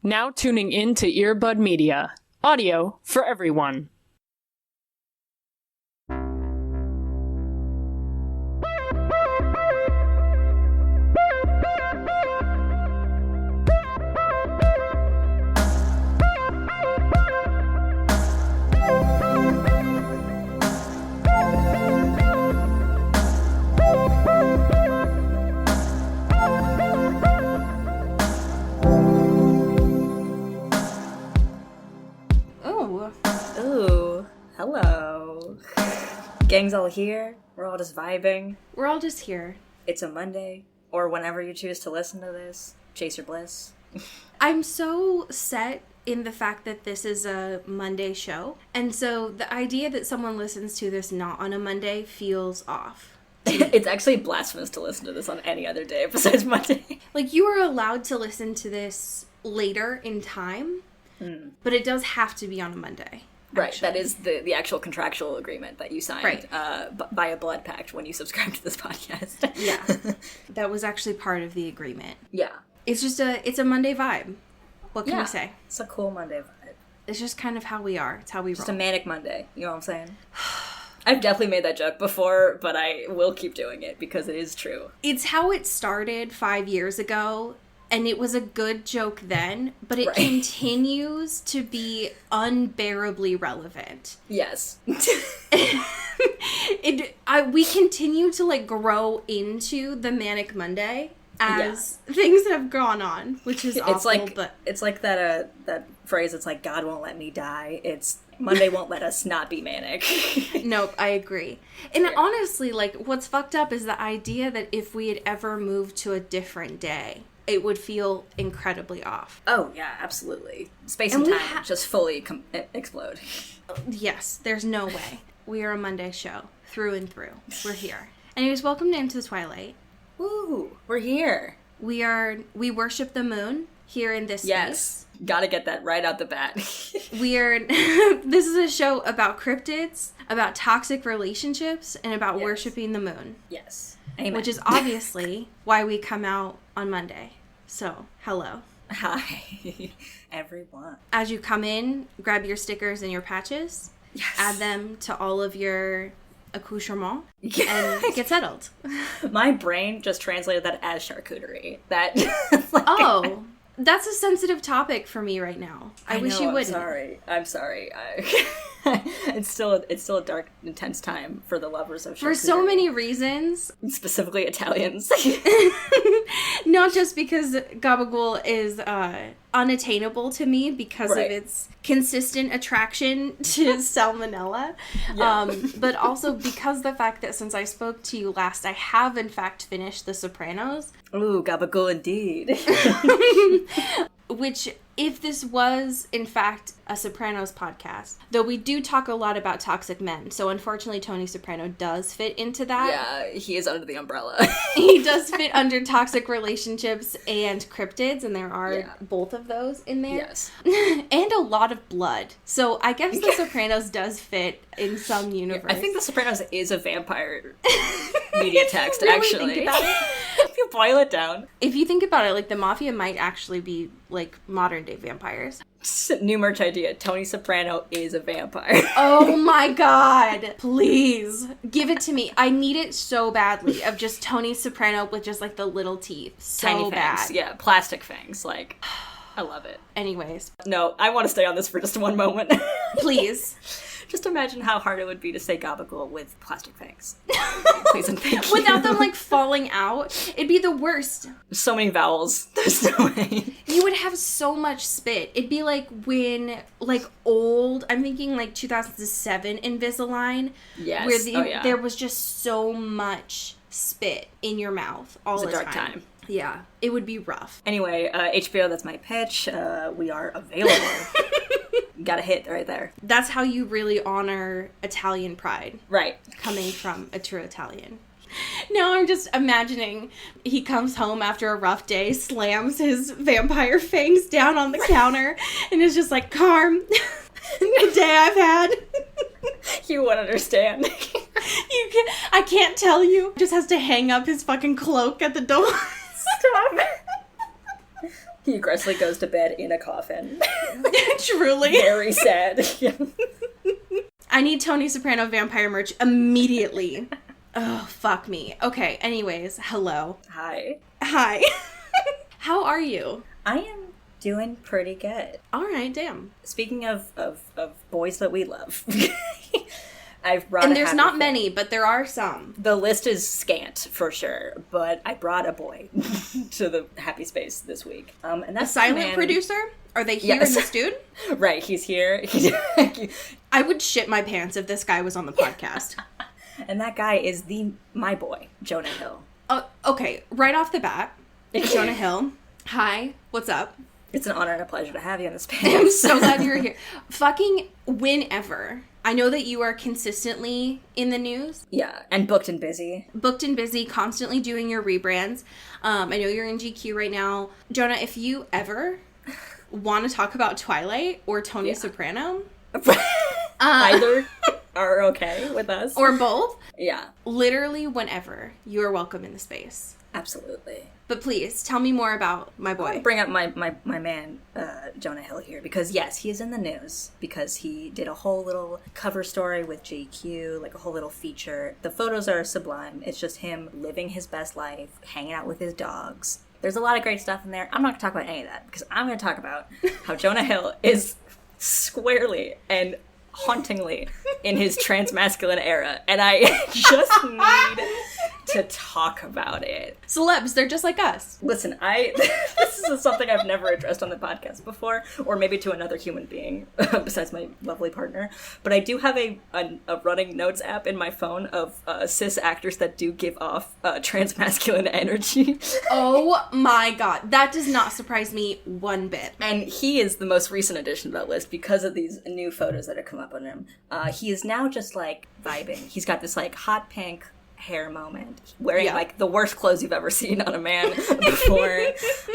Now tuning in to Earbud Media. Audio for everyone. Ooh, hello. Gang's all here. We're all just vibing. We're all just here. It's a Monday, or whenever you choose to listen to this. Chase your bliss. I'm so set in the fact that this is a Monday show, and so the idea that someone listens to this not on a Monday feels off. It's actually blasphemous to listen to this on any other day besides Monday. Like, you are allowed to listen to this later in time, but it does have to be on a Monday. Right, that is the actual contractual agreement that you signed by a blood pact when you subscribe to this podcast. Yeah, that was actually part of the agreement. Yeah. It's just it's a Monday vibe. What can we say? It's a cool Monday vibe. It's just kind of how we are. It's how we roll. Just a manic Monday, you know what I'm saying? I've definitely made that joke before, but I will keep doing it because it is true. It's how it started 5 years ago. And it was a good joke then, but it continues to be unbearably relevant. Yes. We continue to, like, grow into the Manic Monday as things have gone on, which is awful, but... It's like that phrase, it's like, God won't let me die. It's, Monday won't let us not be manic. Nope, I agree. And honestly, like, what's fucked up is the idea that if we had ever moved to a different day, it would feel incredibly off. Oh, yeah, absolutely. Space and time just fully explode. Yes, there's no way. We are a Monday show, through and through. We're here. Anyways, welcome to Into the Twilight. Woo, we're here. We worship the moon here in this space. Yes, gotta get that right out the bat. This is a show about cryptids, about toxic relationships, and about worshiping the moon. Yes. Amen. Which is obviously why we come out on Monday. So, hello. Hi, everyone. As you come in, grab your stickers and your patches. Yes. Add them to all of your accoutrements and get settled. My brain just translated that as charcuterie. That. That's a sensitive topic for me right now. I wish you wouldn't. I'm sorry. It's still a dark, intense time for the lovers of charcuterie. For so many reasons. Specifically Italians. Not just because gabagool is unattainable to me because of its consistent attraction to salmonella, but also because the fact that since I spoke to you last, I have in fact finished The Sopranos. Ooh, gabagool indeed. Which, if this was, in fact, a Sopranos podcast, though we do talk a lot about toxic men, so unfortunately Tony Soprano does fit into that. Yeah, he is under the umbrella. He does fit under toxic relationships and cryptids, and there are both of those in there. Yes. And a lot of blood. So I guess The Sopranos does fit in some universe. I think The Sopranos is a vampire media text, really actually. Think about it. If you boil it down. If you think about it, like, the Mafia might actually be, like, modern-day vampires. New merch idea. Tony Soprano is a vampire. Oh my god. Please. Give it to me. I need it so badly of just Tony Soprano with just, like, the little teeth. So tiny bad. fangs. Yeah, plastic fangs. Like, I love it. Anyways. No, I want to stay on this for just one moment. Please. Just imagine how hard it would be to say gabagool with plastic fangs. Please and thank you. Without them, like, falling out. It'd be the worst. So many vowels. There's no way. You would have so much spit. It'd be like when, like, old, I'm thinking, like, 2007 Invisalign. Yes. Where there was just so much spit in your mouth all the time. It was a dark time. Yeah. It would be rough. Anyway, HBO, that's my pitch. We are available. Got a hit right there. That's how you really honor Italian pride. Right. Coming from a true Italian. Now I'm just imagining he comes home after a rough day, slams his vampire fangs down on the counter, and is just like, Carm, the day I've had. You won't understand. I can't tell you. Just has to hang up his fucking cloak at the door. Stop. He aggressively goes to bed in a coffin. Truly. Very sad. I need Tony Soprano vampire merch immediately. Oh, fuck me. Okay, anyways, hello. Hi. How are you? I am doing pretty good. All right, damn. Speaking of boys that we love, I've brought and there's not many, but there are some. The list is scant, for sure, but I brought a boy to the happy space this week. And that's a silent producer? Are they here in the studio? Right, he's here. I would shit my pants if this guy was on the podcast. And that guy is my boy, Jonah Hill. Okay, right off the bat, Jonah Hill. Hi, what's up? It's an honor and a pleasure to have you on this page. I'm so glad you're here. Fucking whenever. I know that you are consistently in the news. Yeah, and booked and busy. Booked and busy, constantly doing your rebrands. I know you're in GQ right now. Jonah, if you ever want to talk about Twilight or Tony Soprano... Either are okay with us. Or both. Yeah. Literally whenever. You are welcome in the space. Absolutely. But please, tell me more about my boy. I'll bring up my man, Jonah Hill here, because yes, he is in the news, because he did a whole little cover story with JQ, like a whole little feature. The photos are sublime. It's just him living his best life, hanging out with his dogs. There's a lot of great stuff in there. I'm not going to talk about any of that, because I'm going to talk about how Jonah Hill is squarely and hauntingly in his transmasculine era, and I just need to talk about it. Celebs, they're just like us. Listen, this is something I've never addressed on the podcast before, or maybe to another human being besides my lovely partner, but I do have a running notes app in my phone of cis actors that do give off transmasculine energy. Oh my god, that does not surprise me one bit. And he is the most recent addition to that list because of these new photos that have come up on him. He is now just like vibing. He's got this like hot pink hair moment, wearing like the worst clothes you've ever seen on a man before,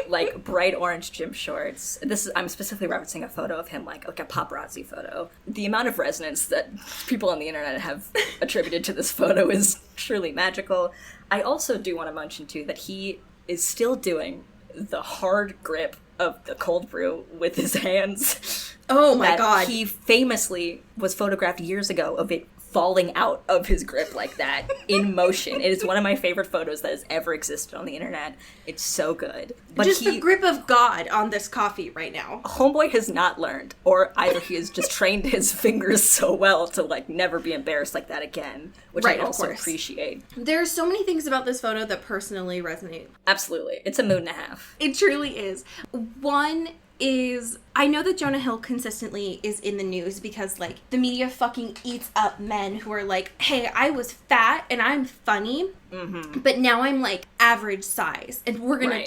like bright orange gym shorts. I'm specifically referencing a photo of him, like a paparazzi photo. The amount of resonance that people on the internet have attributed to this photo is truly magical. I also do want to mention too that he is still doing the hard grip of the cold brew with his hands. Oh my god. He famously was photographed years ago of it falling out of his grip like that in motion. It is one of my favorite photos that has ever existed on the internet. It's so good. But just the grip of God on this coffee right now. Homeboy has not learned, or either he has just trained his fingers so well to like never be embarrassed like that again, which I also appreciate. There are so many things about this photo that personally resonate. Absolutely. It's a moon and a half. It truly is. One is, I know that Jonah Hill consistently is in the news because, like, the media fucking eats up men who are like, hey, I was fat and I'm funny, but now I'm, like, average size, and we're gonna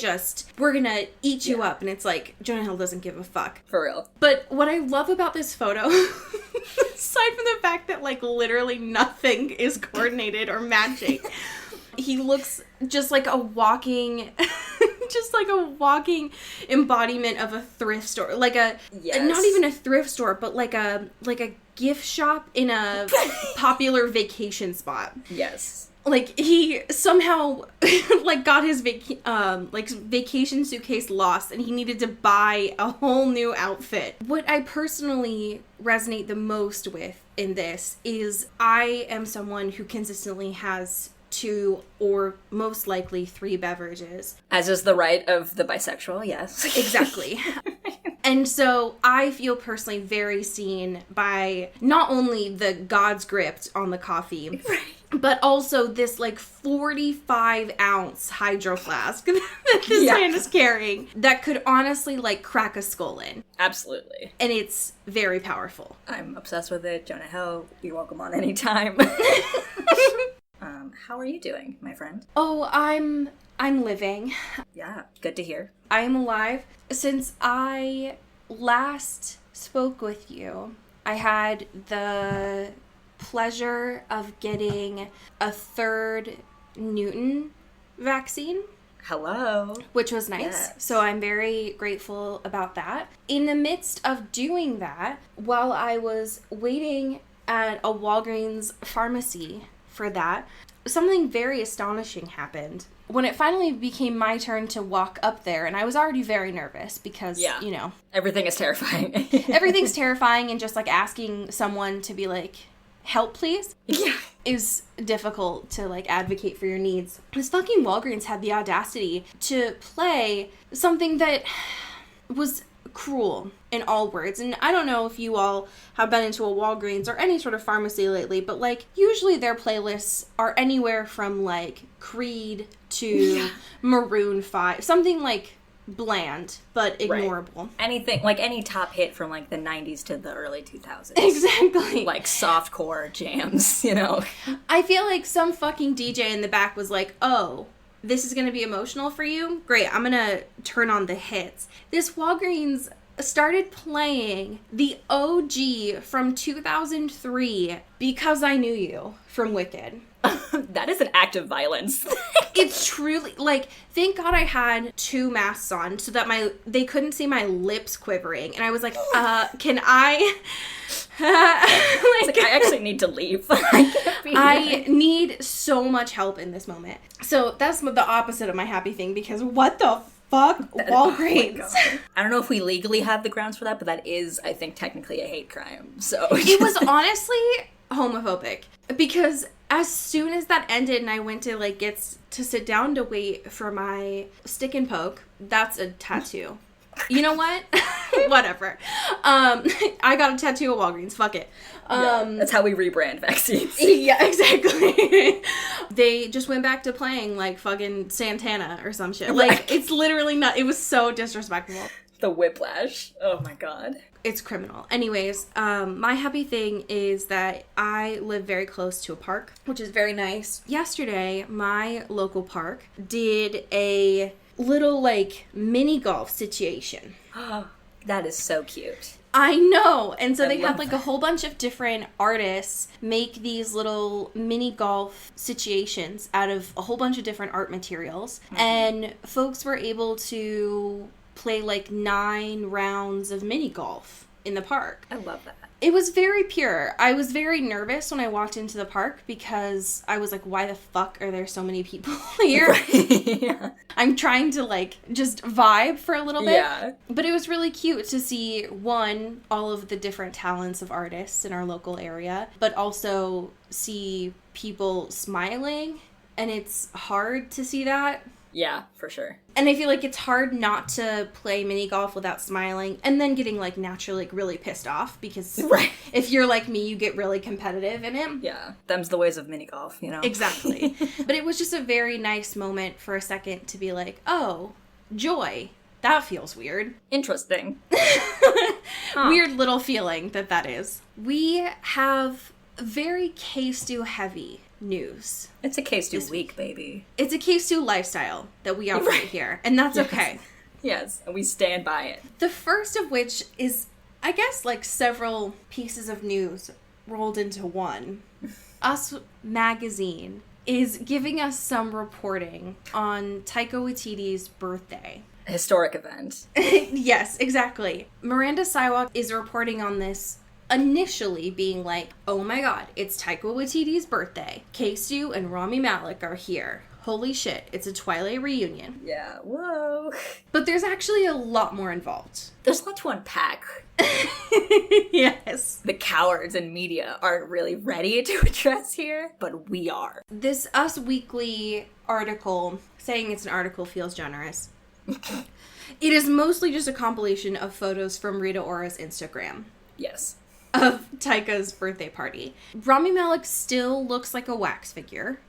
we're gonna eat you up, and it's like, Jonah Hill doesn't give a fuck. For real. But what I love about this photo, aside from the fact that, like, literally nothing is coordinated or matching, he looks just like a walking... just like a walking embodiment of a thrift store, like not even a thrift store, but like a gift shop in a popular vacation spot. Yes. Like he somehow like got his vacation suitcase lost, and he needed to buy a whole new outfit. What I personally resonate the most with in this is I am someone who consistently has 2 or most likely 3 beverages. As is the right of the bisexual, yes. Exactly. And so I feel personally very seen by not only the God's grip on the coffee, but also this like 45-ounce hydro flask that this man is carrying that could honestly like crack a skull in. Absolutely. And it's very powerful. I'm obsessed with it. Jonah Hill, you're welcome on any time. How are you doing, my friend? Oh, I'm living. Yeah, good to hear. I am alive. Since I last spoke with you, I had the pleasure of getting a 3rd Newton vaccine. Hello. Which was nice. Yes. So I'm very grateful about that. In the midst of doing that, while I was waiting at a Walgreens pharmacy for that, something very astonishing happened. when it finally became my turn to walk up there, and I was already very nervous because, you know. Everything is terrifying. Everything's terrifying, and just, like, asking someone to be like, help, please, is difficult to, like, advocate for your needs. This fucking Walgreens had the audacity to play something that was cruel in all words. And I don't know if you all have been into a Walgreens or any sort of pharmacy lately, but, like, usually their playlists are anywhere from, like, Creed to Maroon 5. Something, like, bland, but ignorable. Right. Anything, like, any top hit from, like, the 90s to the early 2000s. Exactly. Like, softcore jams, you know? I feel like some fucking DJ in the back was like, oh, this is going to be emotional for you? Great, I'm going to turn on the hits. This Walgreens started playing the OG from 2003, Because I Knew You, from Wicked. That is an act of violence. It's truly, like, thank God I had 2 masks on so that they couldn't see my lips quivering. And I was like, can I... like, I actually need to leave. I need so much help in this moment. So that's the opposite of my happy thing, because what the fuck, Walgreens? Oh, I don't know if we legally have the grounds for that, but that is, I think, technically a hate crime. So it was honestly homophobic, because as soon as that ended and I went to, like, sit down to wait for my stick and poke, that's a tattoo. You know what? Whatever. I got a tattoo at Walgreens. Fuck it. That's how we rebrand vaccines. Yeah, exactly. They just went back to playing, like, fucking Santana or some shit. Like, it's literally not... It was so disrespectful. The whiplash. Oh my god. It's criminal. Anyways, my happy thing is that I live very close to a park, which is very nice. Yesterday, my local park did a little, like, mini golf situation. That is so cute. I know. And so they had, like, that. a whole bunch of different artists make these little mini golf situations out of a whole bunch of different art materials. Mm-hmm. And folks were able to play, like, 9 rounds of mini golf in the park. I love that. It was very pure. I was very nervous when I walked into the park because I was like, why the fuck are there so many people here? Yeah. I'm trying to, like, just vibe for a little bit. Yeah. But it was really cute to see, one, all of the different talents of artists in our local area, but also see people smiling, and it's hard to see that. Yeah, for sure. And I feel like it's hard not to play mini golf without smiling and then getting, like, naturally, like, really pissed off because if you're like me, you get really competitive in it. Yeah. Them's the ways of mini golf, you know? Exactly. But it was just a very nice moment for a second to be like, oh, joy. That feels weird. Interesting. Weird little feeling that is. We have very K-Stew heavy news. It's a K-Stew week, baby. It's a K-Stew lifestyle that we operate here, and that's okay. Yes, and we stand by it. The first of which is, I guess, like, several pieces of news rolled into one. Us Magazine is giving us some reporting on Taika Waititi's birthday. A historic event. Yes, exactly. Miranda Sywak is reporting on this initially being like, oh my god, it's Taika Waititi's birthday. K-Stew and Rami Malek are here. Holy shit, it's a Twilight reunion. Yeah, whoa. But there's actually a lot more involved. There's a lot to unpack. Yes. The cowards in media aren't really ready to address here, but we are. This Us Weekly article, saying it's an article feels generous. It is mostly just a compilation of photos from Rita Ora's Instagram. Yes. Of Taika's birthday party. Rami Malek still looks like a wax figure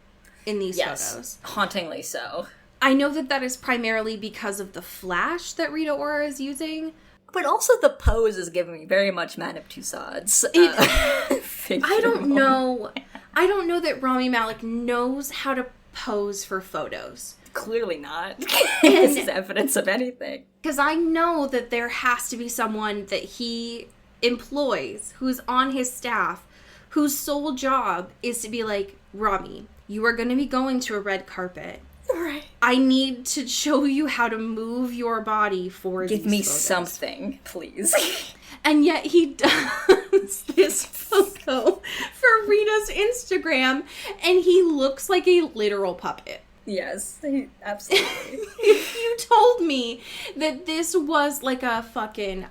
in these photos. Hauntingly so. I know that is primarily because of the flash that Rita Ora is using. But also the pose is giving me very much Man of Two Swords. I don't know. I don't know that Rami Malek knows how to pose for photos. Clearly not. This is evidence of anything. Because I know that there has to be someone that he employs, who's on his staff, whose sole job is to be like, Rami, you are going to be going to a red carpet. Right. I need to show you how to move your body for Give these me photos. Something, please. And yet he does this photo for Rita's Instagram, and he looks like a literal puppet. Yes, absolutely. If you told me that this was like a fucking,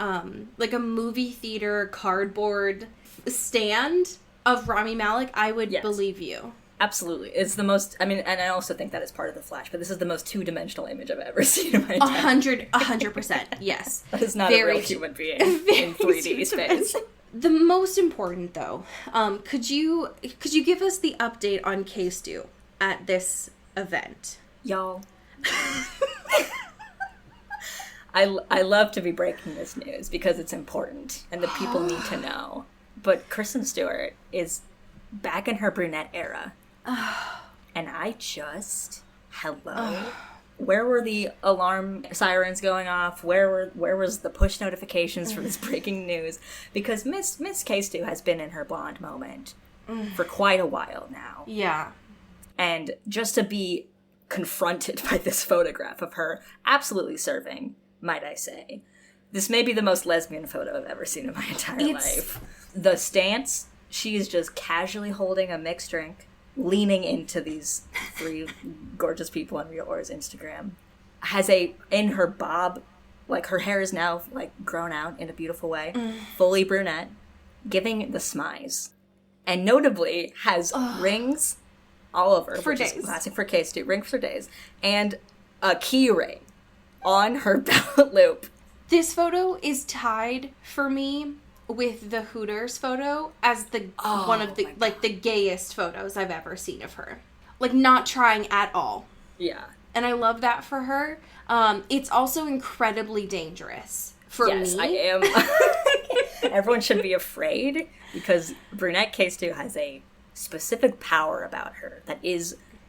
like a movie theater cardboard stand of Rami Malek, I would believe you. Absolutely. It's the most, I mean, and I also think that is part of the Flash, but this is the most two-dimensional image I've ever seen in my entire life. 100%, yes. That is not a real human being in 3D space. The most important, though, could you give us the update on K-Stu at this event? Y'all. I love to be breaking this news because it's important and the people need to know. But Kristen Stewart is back in her brunette era. And I just, hello. Where were the alarm sirens going off? Where was the push notifications for this breaking news? Because Miss K-Stu has been in her blonde moment for quite a while now. Yeah. And just to be confronted by this photograph of her absolutely serving, might I say. This may be the most lesbian photo I've ever seen in my entire life. The stance, she is just casually holding a mixed drink, leaning into these three gorgeous people on Real Or's Instagram. Has in her bob, like her hair is now like grown out in a beautiful way, fully brunette, giving the smize. And notably has rings all over. For days. Is classic for K-Stu, rings for days. And a key ring on her belt loop. This photo is tied for me with the Hooters photo as one of the like the gayest photos I've ever seen of her. Like not trying at all. Yeah. And I love that for her. It's also incredibly dangerous for me. Yes, I am. Everyone should be afraid because brunette K-Stu has a specific power about her that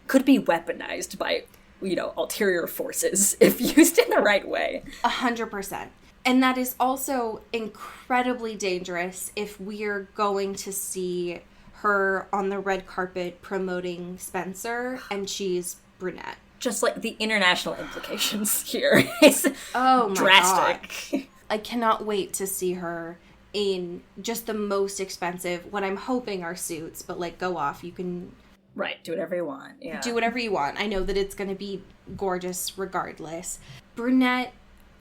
could be weaponized by, ulterior forces if used in the right way. 100%. And that is also incredibly dangerous if we're going to see her on the red carpet promoting Spencer and she's brunette. Just like the international implications here is drastic. God. I cannot wait to see her in just the most expensive, what I'm hoping are suits, but like go off. You can... Right, do whatever you want. Yeah. Do whatever you want. I know that it's going to be gorgeous regardless. Brunette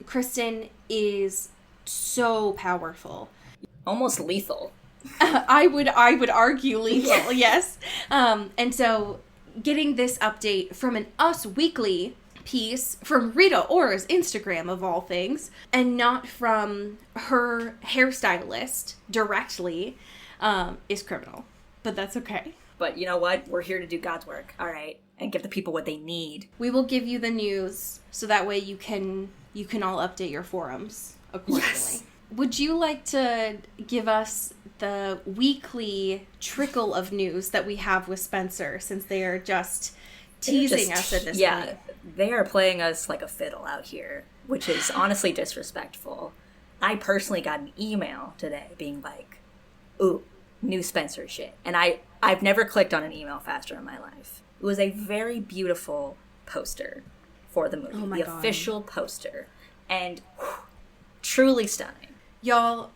Kristen is so powerful. Almost lethal. I would argue lethal, yes. And so getting this update from an Us Weekly piece from Rita Ora's Instagram of all things, and not from her hairstylist directly, is criminal. But that's okay. But you know what? We're here to do God's work, all right? And give the people what they need. We will give you the news so that way you can all update your forums accordingly. Yes. Would you like to give us the weekly trickle of news that we have with Spencer, since they are just teasing us at this point? Yeah, they are playing us like a fiddle out here, which is honestly disrespectful. I personally got an email today being like, ooh, new Spencer shit. And I've never clicked on an email faster in my life. It was a very beautiful poster for the movie. The official poster. And truly stunning. Y'all,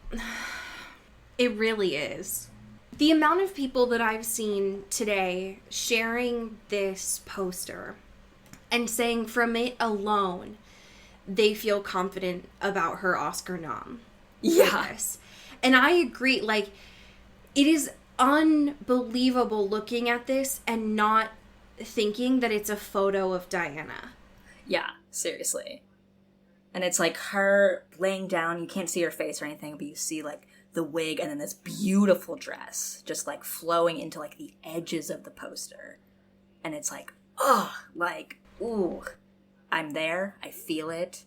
it really is. The amount of people that I've seen today sharing this poster and saying from it alone, they feel confident about her Oscar nom. Yes. And I agree, like, it is unbelievable looking at this and not thinking that it's a photo of Diana. Yeah, seriously. And it's like her laying down, you can't see her face or anything, but you see like the wig and then this beautiful dress just like flowing into like the edges of the poster. And it's like, ooh, I'm there, I feel it.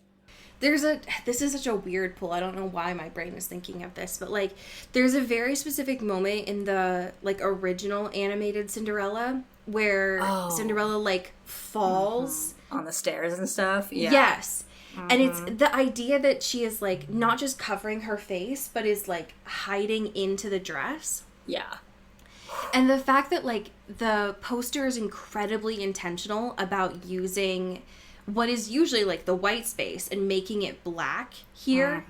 This is such a weird pull. I don't know why my brain is thinking of this, but like there's a very specific moment in the like original animated Cinderella where Cinderella like falls on the stairs and stuff. Yeah. Yes. And it's the idea that she is like not just covering her face, but is like hiding into the dress. Yeah. And the fact that like the poster is incredibly intentional about using what is usually like the white space and making it black here.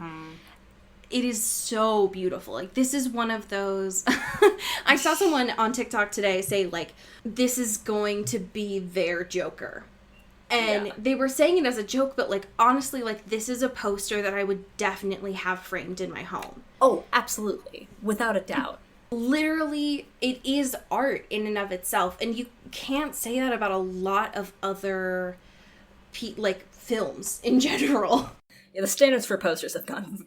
it is so beautiful. Like, this is one of those... I saw someone on TikTok today say, like, this is going to be their Joker. And they were saying it as a joke, but, like, honestly, like, this is a poster that I would definitely have framed in my home. Oh, absolutely. Without a doubt. Literally, it is art in and of itself. And you can't say that about a lot of other, films in general. Yeah, the standards for posters have gone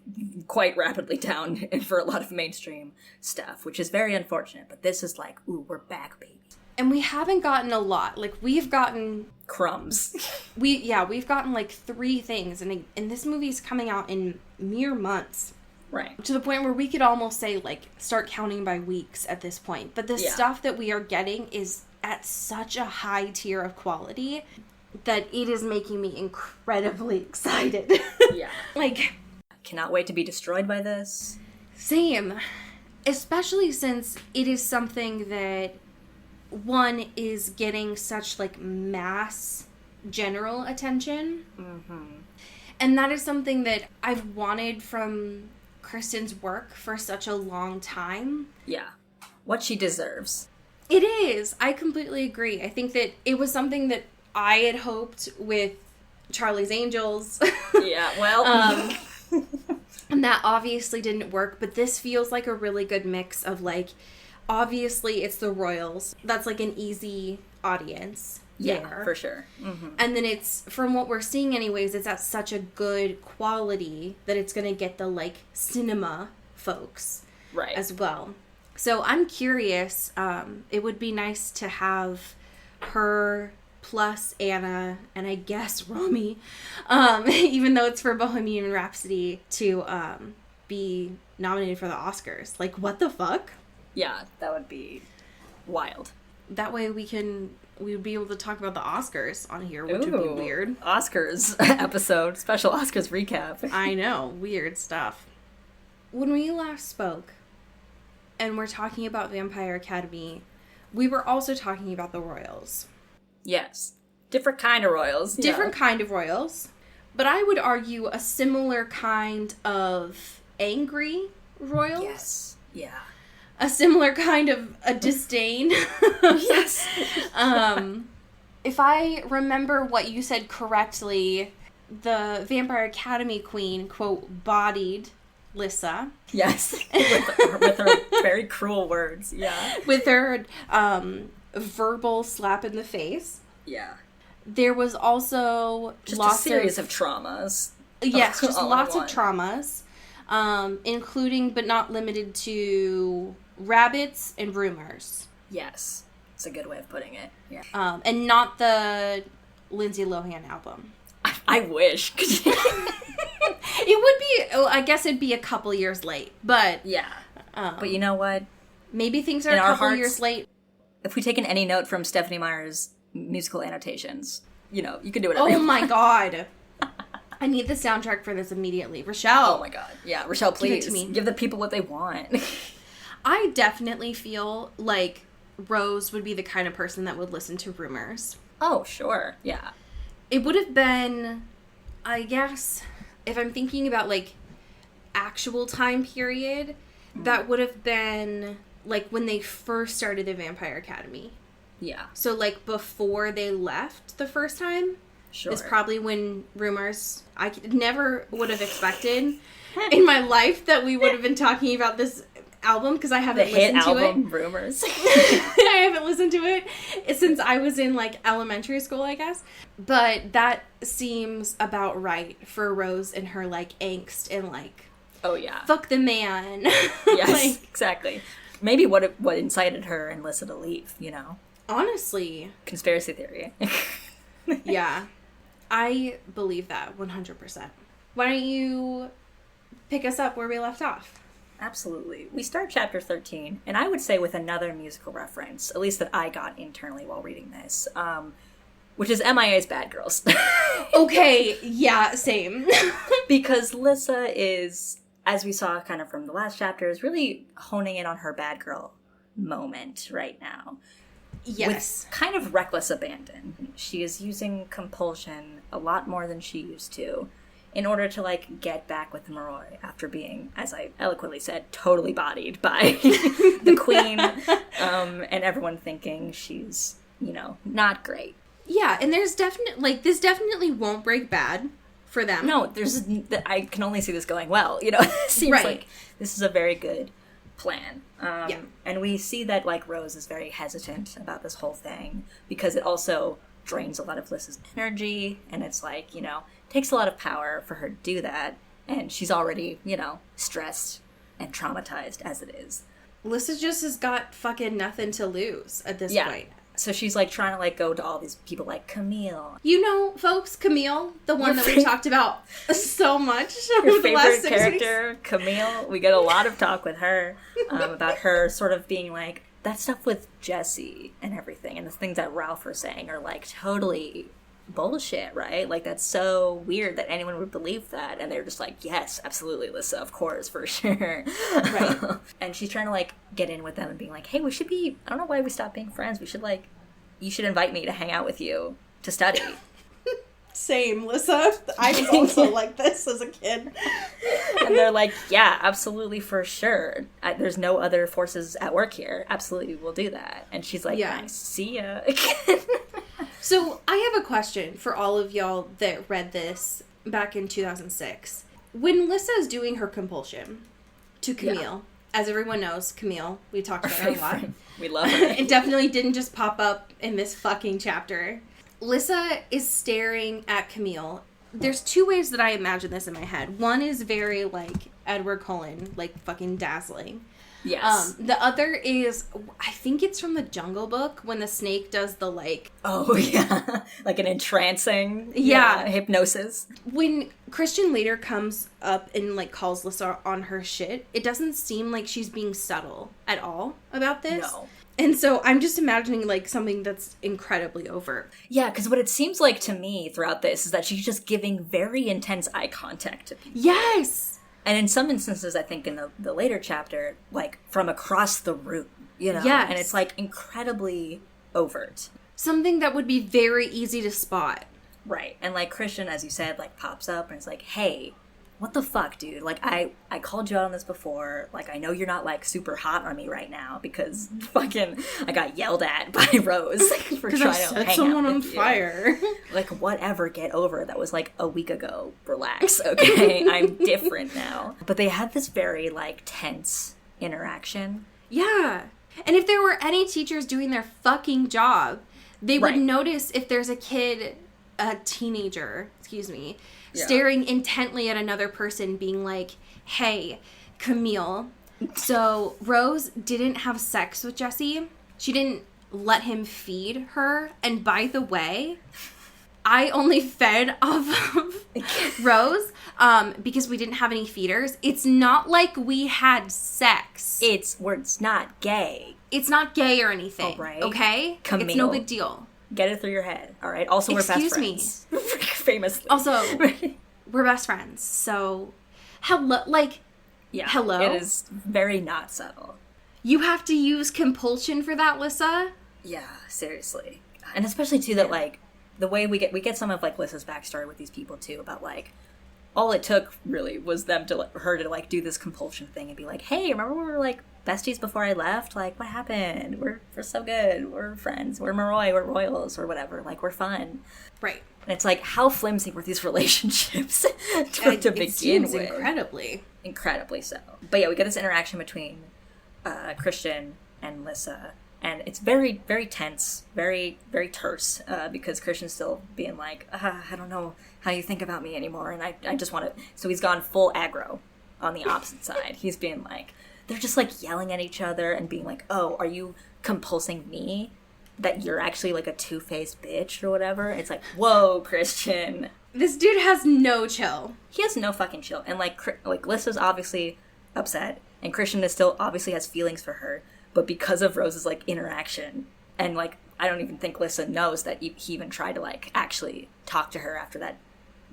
quite rapidly down for a lot of mainstream stuff, which is very unfortunate. But this is like, ooh, we're back, baby. And we haven't gotten a lot. Like, we've gotten... crumbs. We've gotten, like, 3 things. And this movie's coming out in mere months. Right. To the point where we could almost say, like, start counting by weeks at this point. But the stuff that we are getting is at such a high tier of quality that it is making me incredibly excited. Yeah. Like... cannot wait to be destroyed by this. Same. Especially since it is something that... one is getting such, like, mass general attention. Mm-hmm. And that is something that I've wanted from Kristen's work for such a long time. Yeah. What she deserves. It is. I completely agree. I think that it was something that I had hoped with Charlie's Angels. Yeah, well... and that obviously didn't work, but this feels like a really good mix of, like... obviously, it's the Royals. That's, like, an easy audience there. Yeah, for sure. Mm-hmm. And then it's, from what we're seeing anyways, it's at such a good quality that it's going to get the, like, cinema folks as well. So I'm curious. It would be nice to have her plus Anna and I guess Rami, even though it's for Bohemian Rhapsody, to be nominated for the Oscars. Like, what the fuck? Yeah, that would be wild. That way we would be able to talk about the Oscars on here, which would be weird. Oscars episode, special Oscars recap. I know, weird stuff. When we last spoke, and we're talking about Vampire Academy, we were also talking about the Royals. Yes. Different kind of Royals. Different kind of Royals. But I would argue a similar kind of angry Royals. Yes. Yeah. A similar kind of a disdain. Yes. If I remember what you said correctly, the Vampire Academy queen, quote, bodied Lissa. Yes. with her very cruel words. Yeah. With her verbal slap in the face. Yeah. There was also just a series of traumas. Yes, just lots of traumas. Including but not limited to rabbits and rumors. Yes. It's a good way of putting it. Yeah. And not the Lindsay Lohan album. I wish. It would be, I guess it'd be a couple years late, but... yeah. But you know what? Maybe things are a couple years late. If we taken any note from Stephanie Meyer's musical annotations, you know, you can do whatever you want. My God. I need the soundtrack for this immediately. Rochelle. Oh my God. Yeah, Rochelle, please. Give it to me. Give the people what they want. I definitely feel like Rose would be the kind of person that would listen to rumors. Oh, sure. Yeah. It would have been, I guess, if I'm thinking about, like, actual time period, that would have been, like, when they first started the Vampire Academy. Yeah. So, like, before they left the first time. Sure. Is probably when rumors... I never would have expected in my life that we would have been talking about this album, because I haven't listened to it. Rumors. I haven't listened to it since I was in, like, elementary school, I guess. But that seems about right for Rose and her, like, angst and, like... oh, yeah. Fuck the man. Yes, like, exactly. Maybe what incited her and Lissa to leave, you know? Honestly. Conspiracy theory. Yeah. I believe that 100%. Why don't you pick us up where we left off? Absolutely. We start chapter 13, and I would say with another musical reference, at least that I got internally while reading this, which is MIA's Bad Girls. Okay, yeah, same. Because Lissa is, as we saw kind of from the last chapter, is really honing in on her bad girl moment right now. Yes. With kind of reckless abandon. She is using compulsion a lot more than she used to. in order to, like, get back with Moroi after being, as I eloquently said, totally bodied by the queen, and everyone thinking she's, you know, not great. Yeah, and there's definitely, like, this definitely won't break bad for them. No, I can only see this going well, you know? It seems like this is a very good plan. And we see that, like, Rose is very hesitant about this whole thing because it also drains a lot of Lyssa's energy, and it's like, you know, takes a lot of power for her to do that, and she's already, you know, stressed and traumatized as it is. Lyssa just has got fucking nothing to lose at this point. So she's, like, trying to, like, go to all these people like Camille. You know, folks, Camille, the one that we talked about so much over Your the last 6 favorite character, Camille. We get a lot of talk with her about her sort of being like, that stuff with Jesse and everything, and the things that Ralph was saying are, like, totally bullshit, right? Like, that's so weird that anyone would believe that. And they're just like, yes, absolutely, Lyssa, of course, for sure. Right. And she's trying to, like, get in with them and being like, hey, we should be, I don't know why we stopped being friends. We should, like, you should invite me to hang out with you to study. Same, Lyssa. I was also like this as a kid. And they're like, yeah, absolutely, for sure. There's no other forces at work here. Absolutely, we'll do that. And she's like, nice, see ya. So I have a question for all of y'all that read this back in 2006. When Lyssa is doing her compulsion to Camille, as everyone knows, Camille, we talked about her a lot. We love her. It definitely didn't just pop up in this fucking chapter. Lyssa is staring at Camille. There's two ways that I imagine this in my head. One is very, like, Edward Cullen, like, fucking dazzling. Yes. The other is, I think it's from the Jungle Book, when the snake does the, like... Oh, yeah. Like an entrancing hypnosis. When Christian later comes up and, like, calls Lyssa on her shit, it doesn't seem like she's being subtle at all about this. No. And so I'm just imagining, like, something that's incredibly overt. Yeah, because what it seems like to me throughout this is that she's just giving very intense eye contact to people. Yes! And in some instances, I think in the later chapter, like, from across the room, you know? Yes. And it's, like, incredibly overt. Something that would be very easy to spot. Right. And, like, Christian, as you said, like, pops up and it's like, hey, what the fuck, dude? Like, I called you out on this before. Like, I know you're not, like, super hot on me right now because fucking I got yelled at by Rose for trying to hang someone out on with fire. You. Like, whatever, get over it. That was, like, a week ago. Relax, okay? I'm different now. But they had this very, like, tense interaction. Yeah. And if there were any teachers doing their fucking job, they would notice if there's a kid, a teenager, staring intently at another person being like, hey, Camille, so Rose didn't have sex with Jesse. She didn't let him feed her. And by the way, I only fed off of Rose because we didn't have any feeders. It's not like we had sex. It's not gay. It's not gay or anything. Oh, right. Okay? Camille. It's no big deal. Get it through your head, all right? Also, we're best friends. Famously. Also, we're best friends, so... Hello? It is very not subtle. You have to use compulsion for that, Lyssa? Yeah, seriously. And especially, too, that, like, the way we get some of, like, Lyssa's backstory with these people, too, about, like, all it took, really, was her to do this compulsion thing and be like, hey, remember we were, like, besties before I left? Like, what happened? We're so good. We're friends. We're Moroi. We're royals or whatever. Like, we're fun. Right. And it's like, how flimsy were these relationships to begin with? Incredibly so. But yeah, we get this interaction between Christian and Lyssa. And it's very, very tense, very, very terse, because Christian's still being like, I don't know how you think about me anymore, and I just want to... So he's gone full aggro on the opposite side. He's being like... They're just, like, yelling at each other and being like, oh, are you compulsing me? That you're actually, like, a two-faced bitch or whatever? It's like, whoa, Christian. This dude has no chill. He has no fucking chill. And, like Lyssa's obviously upset, and Christian is still obviously has feelings for her, but because of Rose's, like, interaction, and, like, I don't even think Lyssa knows that he even tried to, like, actually talk to her after that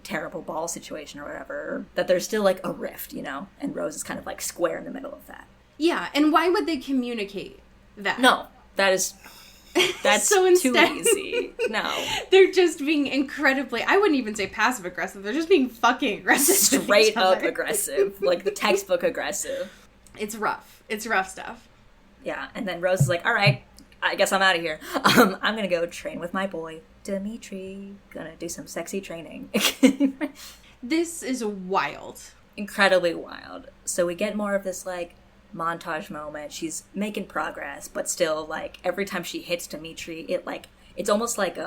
terrible ball situation or whatever, that there's still, like, a rift, you know? And Rose is kind of, like, square in the middle of that. Yeah, and why would they communicate that? No, that is That's So too instead- easy. No. They're just being incredibly, I wouldn't even say passive aggressive, they're just being fucking aggressive. with Straight each up other. aggressive. Like the textbook aggressive. It's rough. It's rough stuff. Yeah, and then Rose is like, all right, I guess I'm out of here. I'm gonna go train with my boy, Dimitri. Gonna do some sexy training. This is wild. Incredibly wild. So we get more of this, like, montage moment. She's making progress, but still, like, every time she hits Dimitri, it's almost like,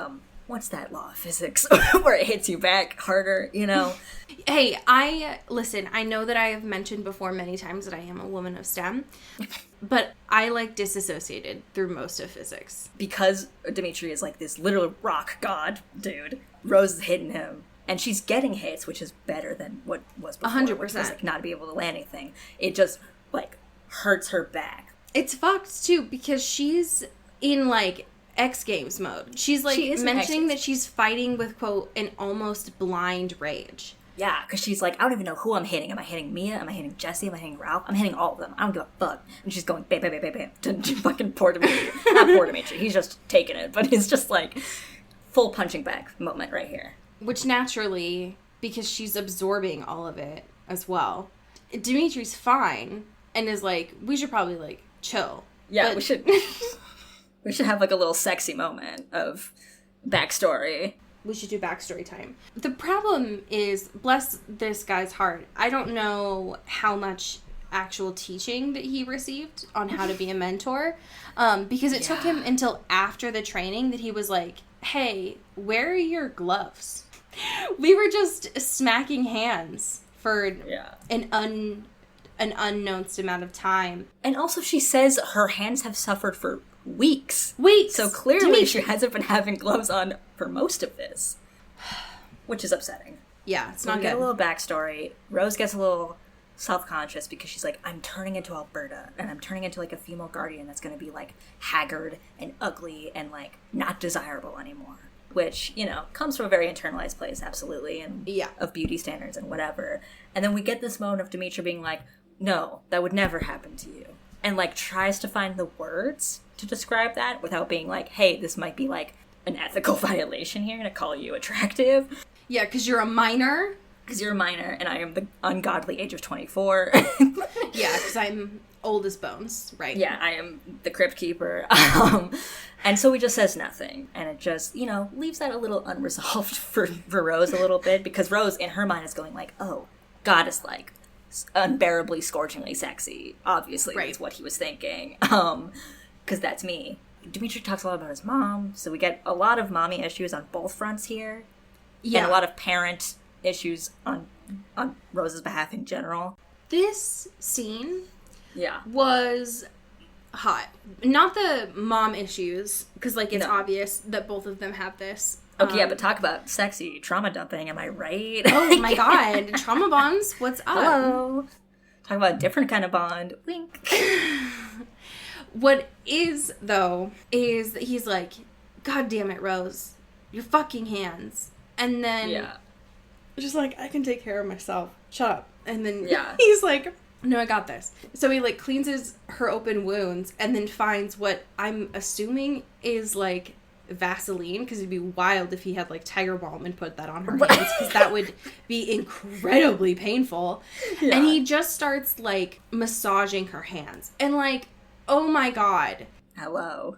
what's that law of physics? Where it hits you back harder, you know? Hey, listen, I know that I have mentioned before many times that I am a woman of STEM, but I, like, disassociated through most of physics. Because Dimitri is, like, this literal rock god dude, Rose is hitting him. And she's getting hits, which is better than what was before. 100%. Which was, like, not to be able to land anything. It just, like, hurts her back. It's fucked, too, because she's in, like, X Games mode. She's, like, She is in mentioning X that she's fighting with, quote, an almost blind rage. Yeah, because she's like, I don't even know who I'm hitting. Am I hitting Mia? Am I hitting Jesse? Am I hitting Ralph? I'm hitting all of them. I don't give a fuck. And she's going, bam, bam, bam, bam, bam, to fucking poor Dimitri. Not poor Dimitri. He's just taking it. But he's just, like, full punching back moment right here. Which naturally, because she's absorbing all of it as well, Dimitri's fine and is like, we should probably, like, chill. Yeah, But- we should... we should have, like, a little sexy moment of backstory. We should do backstory time. The problem is, bless this guy's heart, I don't know how much actual teaching that he received on how to be a mentor, because it took him until after the training that he was like, hey, where are your gloves? We were just smacking hands for an unknownst amount of time. And also she says her hands have suffered for weeks. Wait, So clearly she hasn't been having gloves on for most of this. Which is upsetting. Yeah, it's So not we get a good. little backstory. Rose gets a little self-conscious because she's like, I'm turning into Alberta, and I'm turning into, like, a female guardian that's going to be, like, haggard and ugly and, like, not desirable anymore. Which, you know, comes from a very internalized place, absolutely, and of beauty standards and whatever. And then we get this moment of Demetra being like, no, that would never happen to you. And, like, tries to find the words to describe that without being like, hey, this might be, like, an ethical violation here to call you attractive. Yeah, because you're a minor. Because you're a minor, and I am the ungodly age of 24. Yeah, because I'm old as bones, right? Yeah, I am the crypt keeper. And so he just says nothing. And it just, you know, leaves that a little unresolved for Rose a little bit. Because Rose, in her mind, is going like, oh, goddess-like, unbearably, scorchingly sexy. Obviously, Right. that's what he was thinking. Because that's me. Dimitri talks a lot about his mom. So we get a lot of mommy issues on both fronts here. Yeah. And a lot of parent issues on Rose's behalf in general. This scene Yeah. was hot. Not the mom issues, because, like, it's No. obvious that both of them have this. Okay, yeah, but talk about sexy trauma dumping, am I right? Oh my god. Trauma bonds, what's up? Hello. Talk about a different kind of bond. Wink. What is, though, is that he's like, God damn it, Rose. Your fucking hands. And then, Yeah. just like, I can take care of myself. Shut up. And then Yeah. he's like, no, I got this. So he, like, cleans her open wounds and then finds what I'm assuming is, like, Vaseline, because it'd be wild if he had, like, Tiger Balm and put that on her hands, because that would be incredibly painful. Yeah. And he just starts, like, massaging her hands. And, like, oh my god. Hello.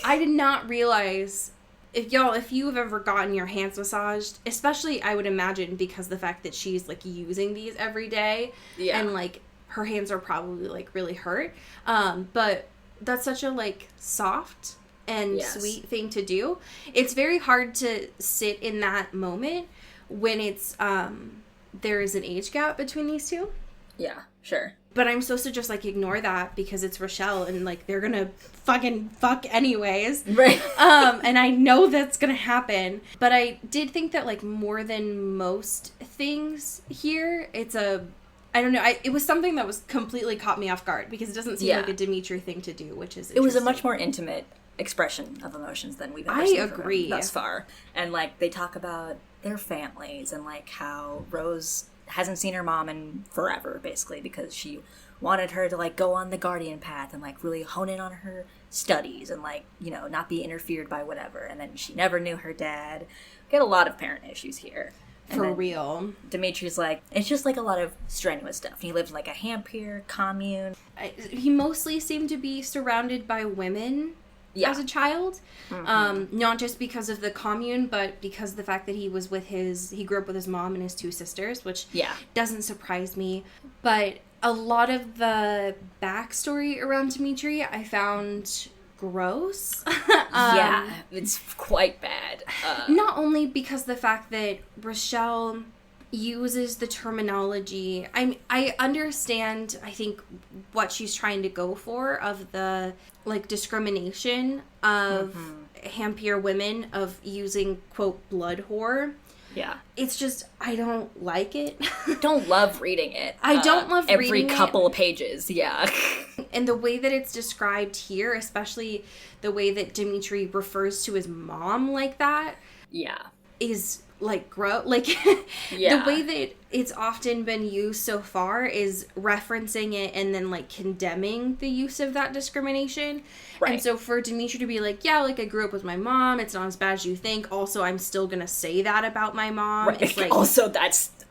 I did not realize, if you've ever gotten your hands massaged, especially, I would imagine, because the fact that she's, like, using these every day, Yeah. and, like, her hands are probably, like, really hurt, but that's such a, like, soft and Yes. sweet thing to do. It's very hard to sit in that moment when it's, there is an age gap between these two. Yeah, sure. But I'm supposed to just, like, ignore that because it's Rochelle and, like, they're gonna fucking fuck anyways. Right. And I know that's gonna happen. But I did think that, like, more than most things here, I don't know, it was something that was completely caught me off guard because it doesn't seem like a Dimitri thing to do, which is It was a interesting. much more intimate expression of emotions than we've ever I seen from agree. him thus far. And, like, they talk about their families and, like, how Rose hasn't seen her mom in forever, basically, because she wanted her to, like, go on the guardian path and, like, really hone in on her studies and, like, you know, not be interfered by whatever. And then she never knew her dad. Get a lot of parent issues here. For real. Dimitri's like, it's just, like, a lot of strenuous stuff. He lived in, like, a Hampir commune. He mostly seemed to be surrounded by women as a child. Not just because of the commune, but because of the fact that he grew up with his mom and his two sisters, which doesn't surprise me. But a lot of the backstory around Dimitri I found gross. It's quite bad. Not only because the fact that Rochelle uses the terminology, I understand, I think, what she's trying to go for of the, like, discrimination of Hampir women of using, quote, blood whore. Yeah. It's just, I don't like it. Don't love reading it. I don't love reading it. Every couple of pages, yeah. And the way that it's described here, especially the way that Dimitri refers to his mom like that. Yeah. Is, like, gross. Like, the way that it's often been used so far is referencing it and then, like, condemning the use of that discrimination. Right. And so for Dimitri to be like, yeah, like, I grew up with my mom, it's not as bad as you think, also I'm still gonna say that about my mom. Right. It's like, also,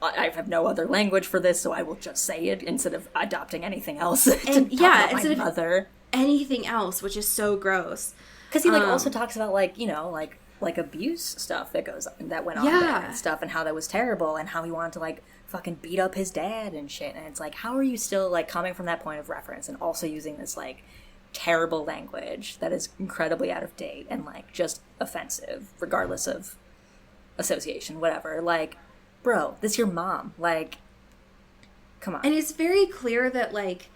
I have no other language for this, so I will just say it instead of adopting anything else. And instead of mother. Anything else, which is so gross. Because he, like, also talks about, like, you know, like abuse stuff that went on there and stuff, and how that was terrible, and how he wanted to, like, fucking beat up his dad and shit. And it's like, how are you still, like, coming from that point of reference and also using this, like, terrible language that is incredibly out of date and, like, just offensive regardless of association, whatever. Like, bro, this is your mom. Like, come on. And it's very clear that, like,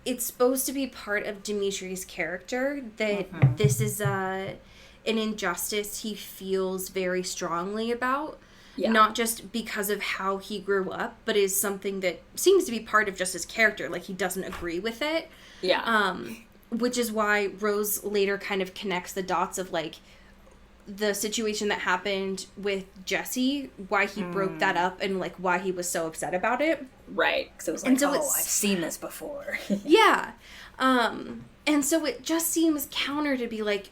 it's supposed to be part of Dimitri's character that this is an injustice he feels very strongly about. Yeah. Not just because of how he grew up, but is something that seems to be part of just his character. Like, he doesn't agree with it. Yeah. Which is why Rose later kind of connects the dots of, like, the situation that happened with Jesse, why he broke that up, and, like, why he was so upset about it. Right. Because it was like, so I've seen this before. Yeah. And so it just seems counter to be like,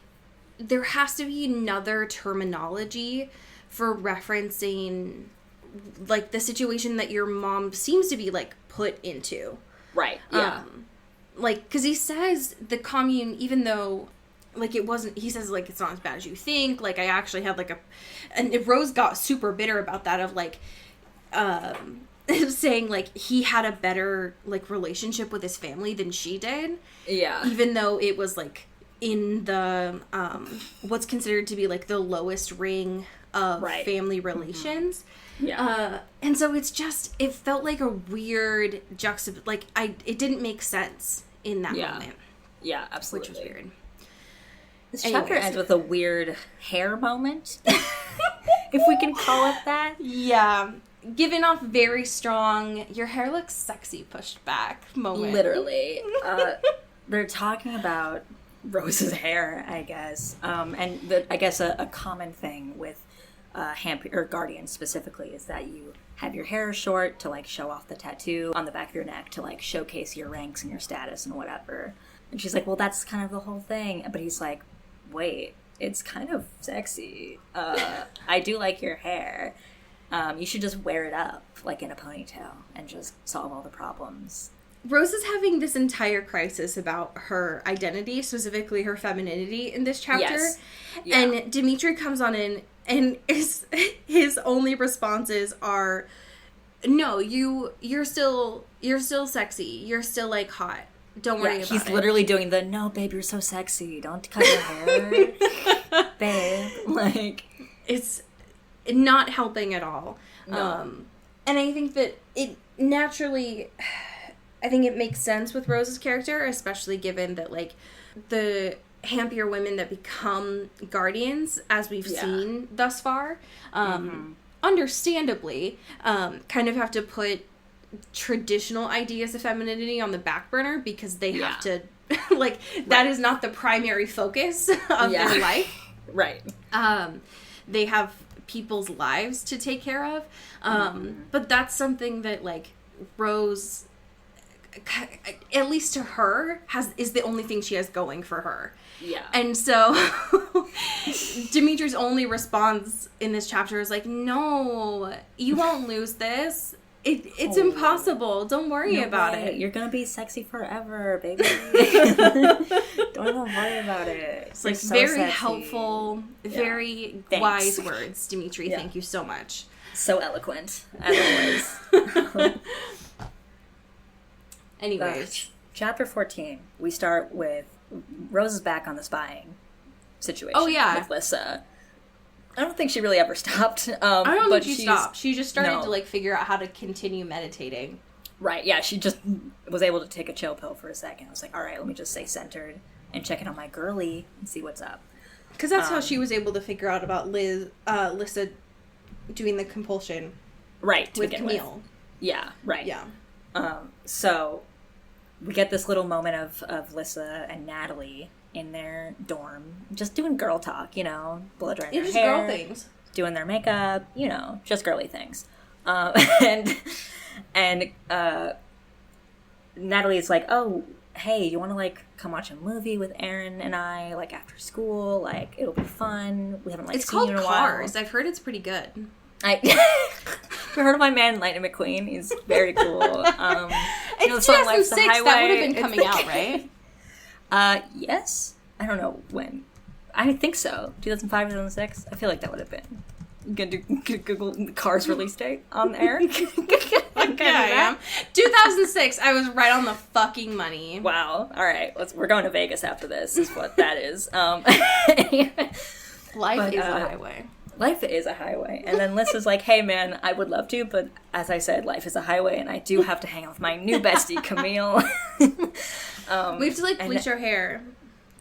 there has to be another terminology for referencing, like, the situation that your mom seems to be, like, put into. Right, yeah. Like, because he says the commune, even though, like, it wasn't, he says, like, it's not as bad as you think, like, I actually had, like, and Rose got super bitter about that, of, like, saying, like, he had a better, like, relationship with his family than she did. Yeah. Even though it was, like, in the, what's considered to be, like, the lowest ring of family relations. Yeah. And so it's just, it felt like a weird like, it didn't make sense in that moment. Yeah, absolutely. Which was weird. This chapter ends with a weird hair moment, if we can call it that. Yeah. Giving off very strong, your hair looks sexy pushed back moment. Literally. They're talking about Rose's hair, I guess. And I guess a common thing with or Guardians specifically is that you have your hair short to, like, show off the tattoo on the back of your neck to, like, showcase your ranks and your status and whatever. And she's like, well, that's kind of the whole thing. But he's like, wait, it's kind of sexy. I do like your hair. You should just wear it up, like, in a ponytail and just solve all the problems. Rose is having this entire crisis about her identity, specifically her femininity in this chapter. Yes. Yeah. And Dimitri comes on in, and his only responses are, no, you're still sexy. You're still, like, hot. Don't worry about it. He's literally doing the, no, babe, you're so sexy. Don't cut your hair. Babe. Like, it's not helping at all. No. And I think that it naturally, I think it makes sense with Rose's character, especially given that, like, the Hampir women that become guardians, as we've seen thus far, understandably, kind of have to put traditional ideas of femininity on the back burner because they have to, like, that is not the primary focus of their life. Right. They have people's lives to take care of. But that's something that, like, Rose, at least to her, is the only thing she has going for her. Yeah. And so Dimitri's only response in this chapter is like, no, you won't lose this. It's impossible. Don't worry about it. You're gonna be sexy forever, baby. Don't even worry about it. It's like so very sexy. Helpful, very wise words, Dimitri. Thank you so much. So eloquent, as always. Anyways. Chapter 14, we start with Rose is back on the spying situation. Oh, yeah. With Lissa. I don't think she really ever stopped. I don't think she stopped. She just started to, like, figure out how to continue meditating. Right, yeah. She just was able to take a chill pill for a second. I was like, all right, let me just stay centered and check in on my girly and see what's up. Because that's how she was able to figure out about Lissa doing the compulsion. Right, with Camille. Yeah, right. Yeah. So we get this little moment of Lissa and Natalie in their dorm, just doing girl talk, you know, blow drying their hair, girl things, doing their makeup, you know, just girly things. And Natalie's like, oh, hey, you want to, like, come watch a movie with Aaron and I, like, after school? Like, it'll be fun. We haven't, like, seen you in a while. It's called Cars. I've heard it's pretty good. You heard of my man Lightning McQueen? He's very cool. It's 2006. That would have been coming out, right? Yes. I don't know when. I think so. 2005, 2006. I feel like that would have been. You gonna Google Cars release date on the air? I am. 2006. I was right on the fucking money. Wow. All right. We're going to Vegas after this. Is what that is. Life is a highway. Life is a highway. And then Lissa's like, hey, man, I would love to, but as I said, life is a highway, and I do have to hang out with my new bestie, Camille. We have to, like, bleach our hair.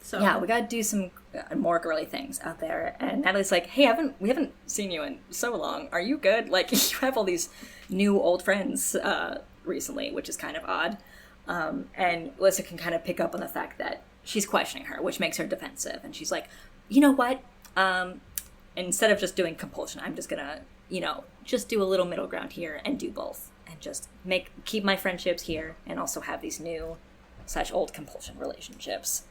So yeah, we gotta do some more girly things out there. And Natalie's like, hey, we haven't seen you in so long. Are you good? Like, you have all these new old friends recently, which is kind of odd. And Lissa can kind of pick up on the fact that she's questioning her, which makes her defensive. And she's like, you know what? Instead of just doing compulsion, I'm just gonna, you know, just do a little middle ground here and do both. And just keep my friendships here and also have these new / old compulsion relationships.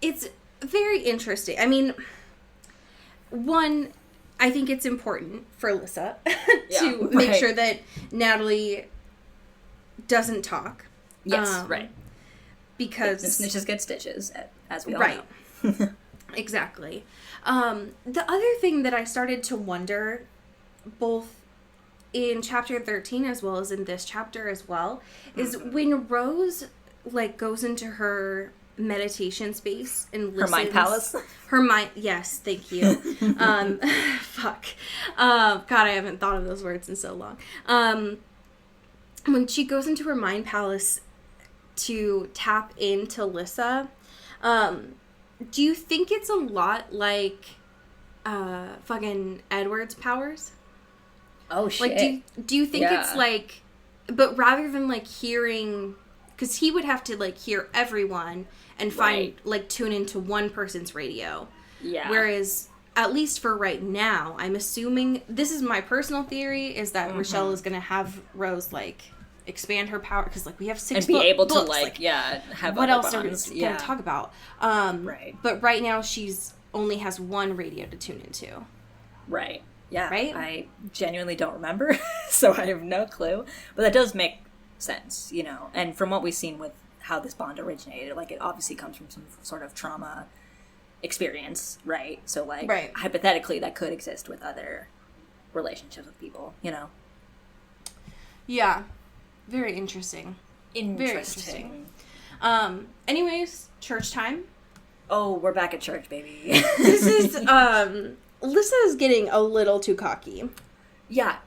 It's very interesting. I mean, one, I think it's important for Lissa to make sure that Natalie doesn't talk. Yes, right. Because snitches get stitches, as we all know. Exactly. The other thing that I started to wonder, both in chapter 13 as well as in this chapter as well, is when Rose, like, goes into her meditation space and listens. Her mind palace? Yes, thank you. Fuck. God, I haven't thought of those words in so long. When she goes into her mind palace to tap into Lissa, do you think it's a lot like fucking Edward's powers? Oh, shit. Like, do you think it's like, but rather than, like, hearing, because he would have to, like, hear everyone and find, like, tune into one person's radio. Yeah. Whereas, at least for right now, I'm assuming, this is my personal theory, is that Rochelle is going to have Rose, like, expand her power, because, like, we have 6 and be able to, books. like, have what else bonds. are we going to talk about? Right. But right now, she's only has one radio to tune into. Right. Yeah. Right? I genuinely don't remember, so I have no clue. But that does make sense, you know. And from what we've seen with how this bond originated, like, it obviously comes from some sort of trauma experience, right? So, like, hypothetically, that could exist with other relationships with people, you know? Yeah. Very interesting. Very interesting. Anyways, church time. Oh, we're back at church, baby. This is, Lissa is getting a little too cocky. Yeah.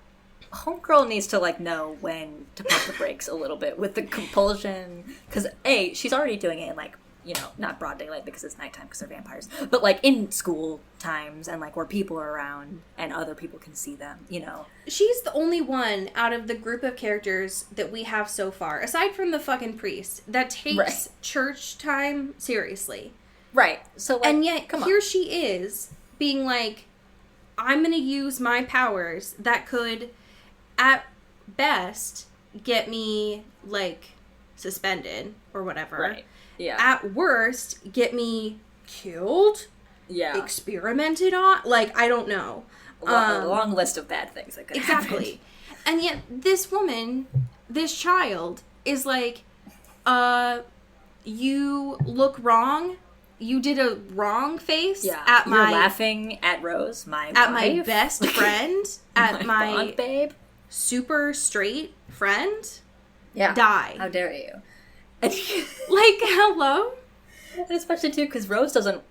Homegirl needs to, like, know when to pump the brakes a little bit with the compulsion. Because, A, she's already doing it in, like, you know, not broad daylight because it's nighttime because they're vampires. But, like, in school times and, like, where people are around and other people can see them, you know. She's the only one out of the group of characters that we have so far, aside from the fucking priest, that takes church time seriously. Right. So, like, and yet, here she is being like, I'm going to use my powers that could, at best, get me, like, suspended or whatever. Right. Yeah. At worst, get me killed? Yeah. Experimented on? Like, I don't know. A long list of bad things that could happen. Exactly. And yet, this woman, this child, is like, you look wrong. You did a wrong face at You're laughing at Rose, my at wife. my best friend, at my bond babe, super straight friend. Yeah. Die. How dare you? Like, hello? And especially, too, because Rose doesn't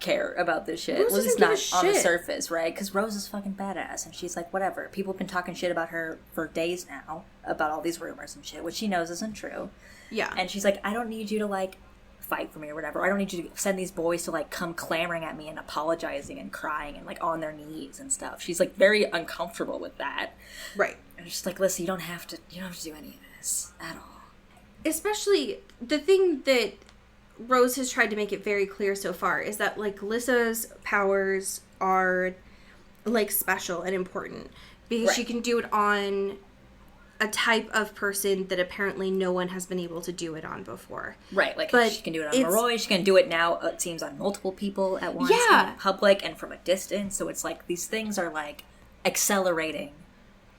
care about this shit. Rose Well, it's doesn't not give a on the shit. surface, right? Because Rose is fucking badass, and she's like, whatever. People have been talking shit about her for days now, about all these rumors and shit, which she knows isn't true. Yeah. And she's like, I don't need you to, like, fight for me or whatever. I don't need you to send these boys to, like, come clamoring at me and apologizing and crying and, like, on their knees and stuff. She's, like, very uncomfortable with that. Right. And she's like, listen, you don't have to do any of this at all. Especially, the thing that Rose has tried to make it very clear so far is that, like, Lissa's powers are, like, special and important because she can do it on a type of person that apparently no one has been able to do it on before. Right, like, but she can do it on Leroy, she can do it now, it seems, on multiple people at once, Yeah. in public and from a distance, so it's like, these things are, like, accelerating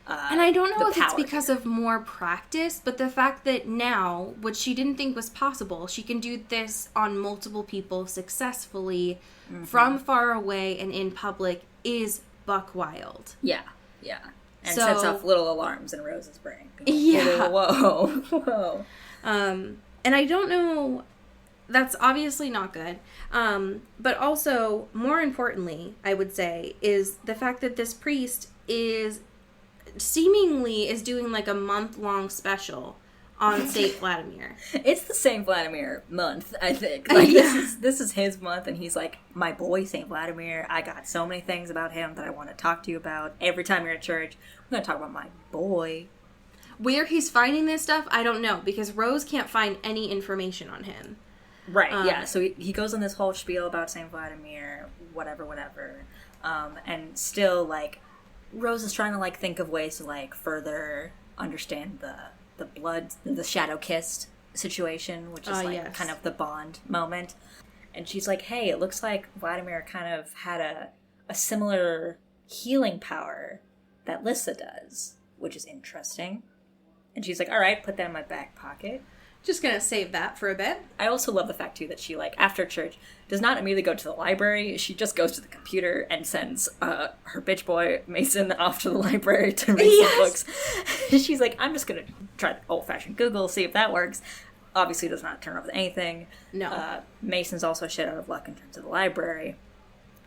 and I don't know if it's power because of more practice, but the fact that now, what she didn't think was possible, she can do this on multiple people successfully from far away and in public is buck wild. Yeah, yeah. And So- sets off little alarms in Rose's brain. Yeah. Whoa, whoa. And I don't know, that's obviously not good. But also, more importantly, I would say, is the fact that this priest is doing like a month-long special on Saint Vladimir. It's the Saint Vladimir month, I think. Like, this is his month, and he's like, my boy, Saint Vladimir, I got so many things about him that I want to talk to you about. Every time you're at church, we're going to talk about my boy. Where he's finding this stuff, I don't know, because Rose can't find any information on him. Right, yeah. So he goes on this whole spiel about Saint Vladimir, whatever. And still, like, Rose is trying to, like, think of ways to, like, further understand the blood, the shadow-kissed situation, which is, like, kind of the Bond moment. And she's like, hey, it looks like Vladimir kind of had a similar healing power that Lissa does, which is interesting. And she's like, all right, put that in my back pocket. Just gonna save that for a bit. I also love the fact, too, that she, like, after church, does not immediately go to the library. She just goes to the computer and sends her bitch boy, Mason, off to the library to read some books. She's like, I'm just gonna try the old-fashioned Google, see if that works. Obviously does not turn up with anything. No. Mason's also shit out of luck in terms of the library.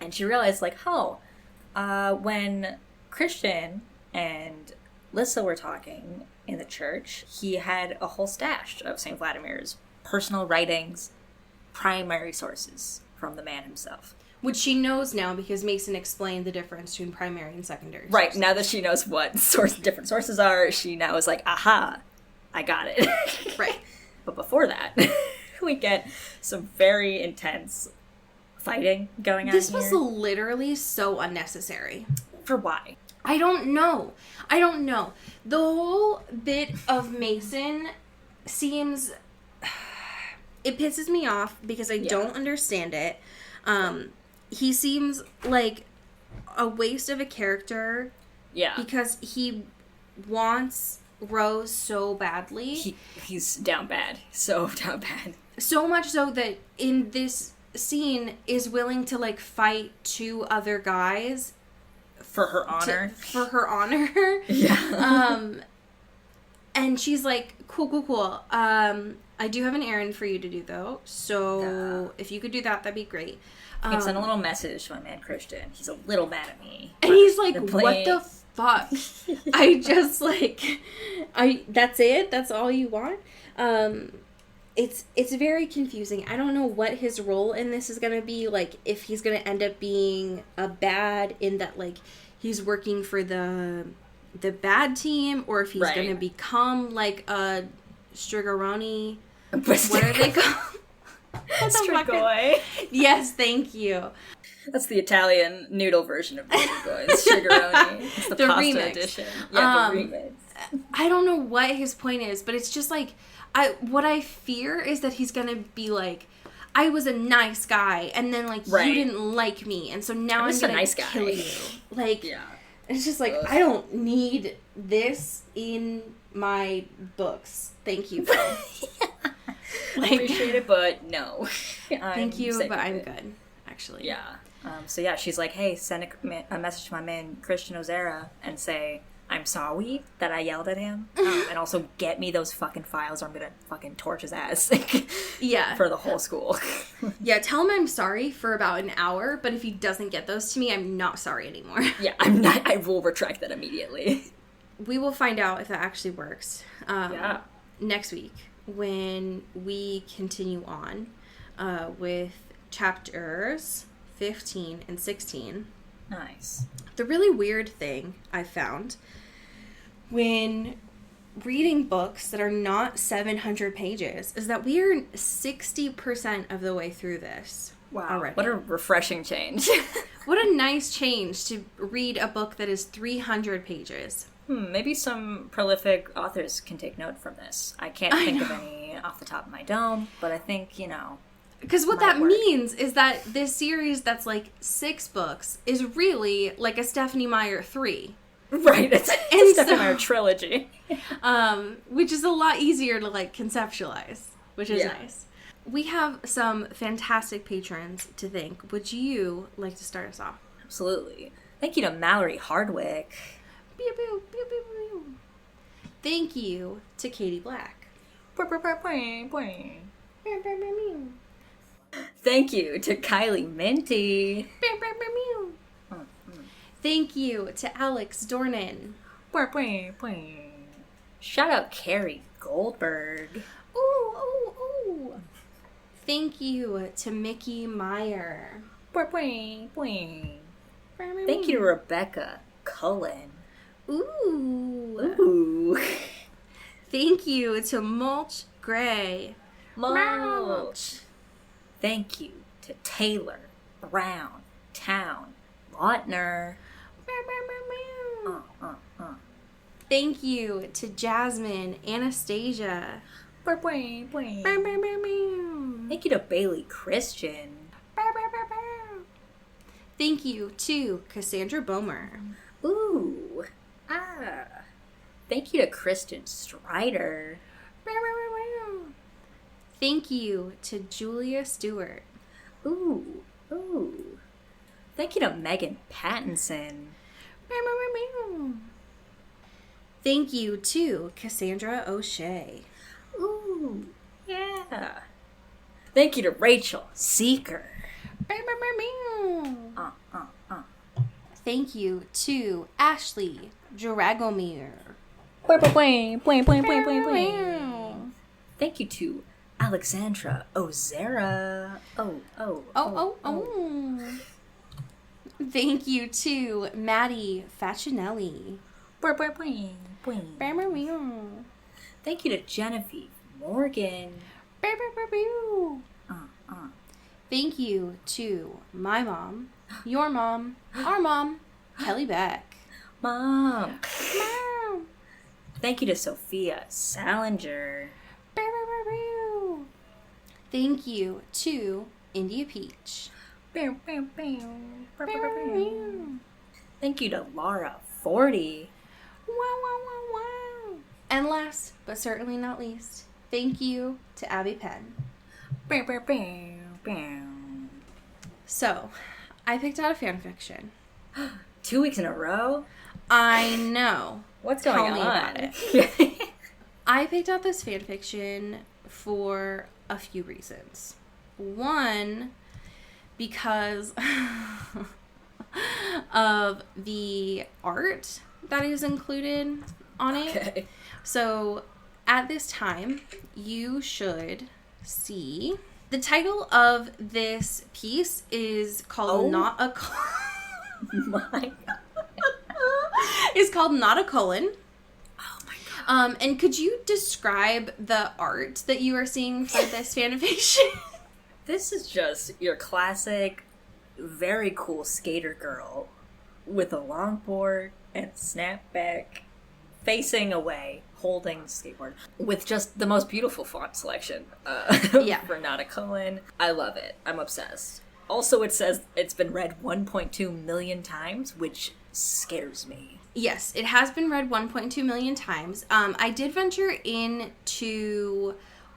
And she realized, like, when Christian and Lissa were talking in the church, he had a whole stash of St. Vladimir's personal writings, primary sources from the man himself. Which she knows now because Mason explained the difference between primary and secondary. Right, sources. now that she knows what different sources are, she now is like, aha, I got it. Right. But before that, we get some very intense fighting going on This here. was literally so unnecessary. For why? I don't know. The whole bit of Mason seems... It pisses me off because I don't understand it. He seems like a waste of a character. Yeah. Because he wants Rose so badly. He's down bad. So down bad. So much so that in this scene is willing to, like, fight two other guys For her honor. For her honor. Yeah. And she's like, cool. I do have an errand for you to do, though. So if you could do that, that'd be great. I can send a little message to my man Christian. He's a little mad at me. And he's like, what the fuck? I just, like... That's it? That's all you want? It's very confusing. I don't know what his role in this is going to be. Like, if he's going to end up being a bad in that, like, he's working for the bad team, or if he's going to become, like, a Strigaroni. What are they called? What the fuck? Strigoi. Yes, thank you. That's the Italian noodle version of Strigoi. It's Strigoroni. It's the pasta remix. edition. Yeah, the remix. I don't know what his point is, but it's just like, what I fear is that he's gonna be like, I was a nice guy, and then like Right. you didn't like me, and so now I'm gonna nice guy. kill you. Like, Yeah. it's just like, Ugh. I don't need this in my books. Thank you, Phil. I appreciate it, but no. Thank you, but I'm good, actually. Yeah. So yeah, she's like, hey, send a message to my man Christian Ozera and say, I'm sorry that I yelled at him. And also get me those fucking files or I'm gonna fucking torch his ass. Yeah. For the whole school. Yeah, tell him I'm sorry for about an hour, but if he doesn't get those to me, I'm not sorry anymore. Yeah, I'm not. I will retract that immediately. We will find out if that actually works Yeah. next week when we continue on with chapters 15 and 16. Nice. The really weird thing I found when reading books that are not 700 pages is that we are 60% of the way through this. Wow. Already. What a refreshing change. What a nice change to read a book that is 300 pages. Maybe some prolific authors can take note from this. I can't think of any off the top of my dome, but I think, Because what might that work. means is that this series that's like 6 books is really like a Stephanie Meyer 3. Right, it's a And Stephanie so- Meyer trilogy. Which is a lot easier to like conceptualize, which is Yeah. nice. We have some fantastic patrons to thank. Would you like to start us off? Absolutely. Thank you to Mallory Hardwick. Pew, pew, pew, pew, pew. Thank you to Katie Black. Thank you to Kylie Minty. Thank you to Alex Dornan. Shout out Carrie Goldberg. Ooh, ooh, ooh. Thank you to Mickey Meyer. Thank you to Rebecca Cullen. Ooh. Ooh. Thank you to Mulch Gray. Mulch. Thank you to Taylor Brown Town Lautner. Thank you to Jasmine Anastasia. Thank you to Bailey Christian. Thank you to Cassandra Bomer. Ooh. Thank you to Kristen Strider. Thank you to Julia Stewart. Ooh. Thank you to Megan Pattinson. Thank you to Cassandra O'Shea. Ooh. Yeah. Thank you to Rachel Seeker. Thank you to Ashley Dragomir. Thank you to Alexandra Ozera. Oh. Thank you to Maddie Facinelli. Thank you to Genevieve Morgan. Thank you to my mom, your mom, our mom, Kelly Beck. Mom. Mom. Thank you to Sophia Salinger. Thank you to India Peach. Thank you to Laura 40. Wow. And last, but certainly not least, thank you to Abby Penn. So, I picked out a fan fiction. 2 weeks in a row? I know. What's Tell going me on? about it. I picked out this fan fiction for a few reasons. One, because of the art that is included on it. Okay. So, at this time, you should see the title of this piece is called Not a My God. It's called Not a Colon. Oh my God. And could you describe the art that you are seeing for this fanfiction? This is just your classic, very cool skater girl with a longboard and snapback, facing away, holding the skateboard, with just the most beautiful font selection for not a colon. I love it. I'm obsessed. Also, it says it's been read 1.2 million times, which scares me. Yes, it has been read 1.2 million times. I did venture into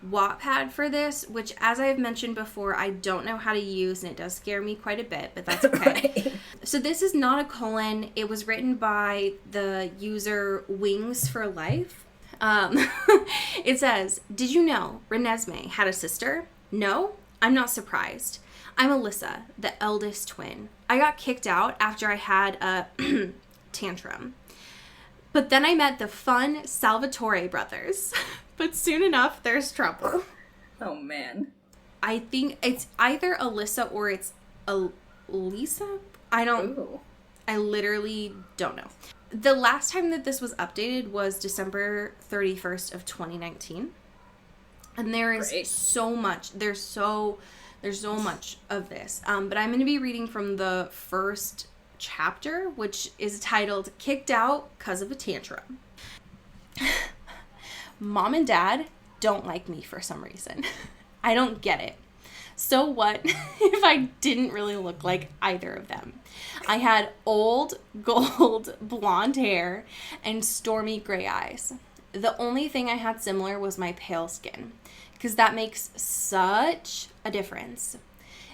Wattpad for this, which, as I've mentioned before, I don't know how to use, and it does scare me quite a bit, but that's okay. Right. So this is not a colon. It was written by the user Wings for Life. It says, did you know Renesmee had a sister? No? I'm not surprised. I'm Alyssa, the eldest twin. I got kicked out after I had a tantrum. But then I met the fun Salvatore brothers. But soon enough, there's trouble. Oh, man. I think it's either Alyssa or it's Elisa? I literally don't know. The last time that this was updated was December 31st of 2019. And there is so much. There's so much of this. But I'm going to be reading from the first chapter, which is titled Kicked Out 'Cause of a Tantrum. Mom and Dad don't like me for some reason. I don't get it. So what if I didn't really look like either of them? I had old, gold, blonde hair and stormy gray eyes. The only thing I had similar was my pale skin, because that makes such a difference.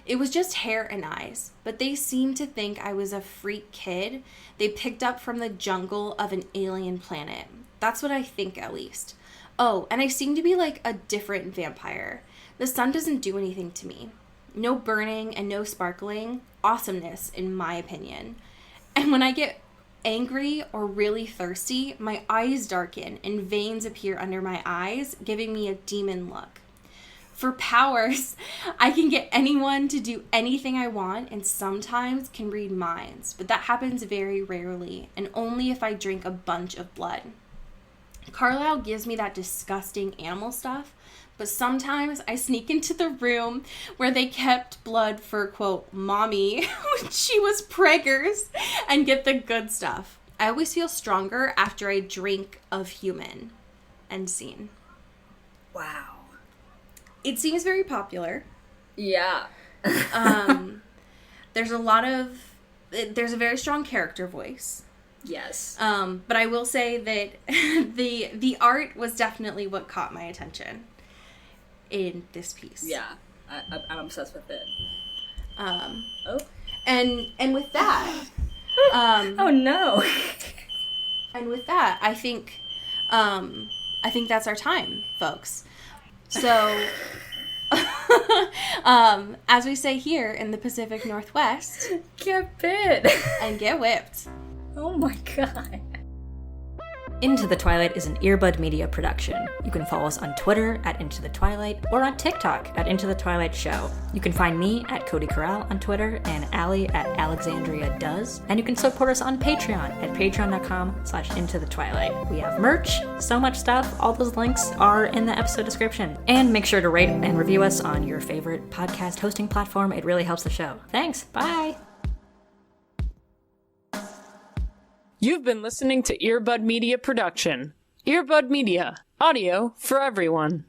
It was just hair and eyes, but they seemed to think I was a freak kid they picked up from the jungle of an alien planet. That's what I think, at least. Oh, and I seem to be like a different vampire. The sun doesn't do anything to me. No burning and no sparkling. Awesomeness, in my opinion. And when I get angry or really thirsty, my eyes darken and veins appear under my eyes, giving me a demon look. For powers, I can get anyone to do anything I want and sometimes can read minds, but that happens very rarely and only if I drink a bunch of blood. Carlisle gives me that disgusting animal stuff, but sometimes I sneak into the room where they kept blood for, quote, mommy, when she was preggers, and get the good stuff. I always feel stronger after I drink of human. End scene. Wow. It seems very popular. Yeah. There's a very strong character voice. Yes. But I will say that the art was definitely what caught my attention in this piece. Yeah. I'm obsessed with it. And with that, oh no. and with that, I think that's our time, folks. So, as we say here in the Pacific Northwest, get bit and get whipped. Oh my god. Into the Twilight is an Earbud Media production. You can follow us on Twitter at Into the Twilight or on TikTok at Into the Twilight Show. You can find me at Cody Corral on Twitter and Allie at Alexandria Does. And you can support us on Patreon at patreon.com/Into the Twilight. We have merch, so much stuff. All those links are in the episode description. And make sure to rate and review us on your favorite podcast hosting platform. It really helps the show. Thanks. Bye. You've been listening to Earbud Media Production. Earbud Media, audio for everyone.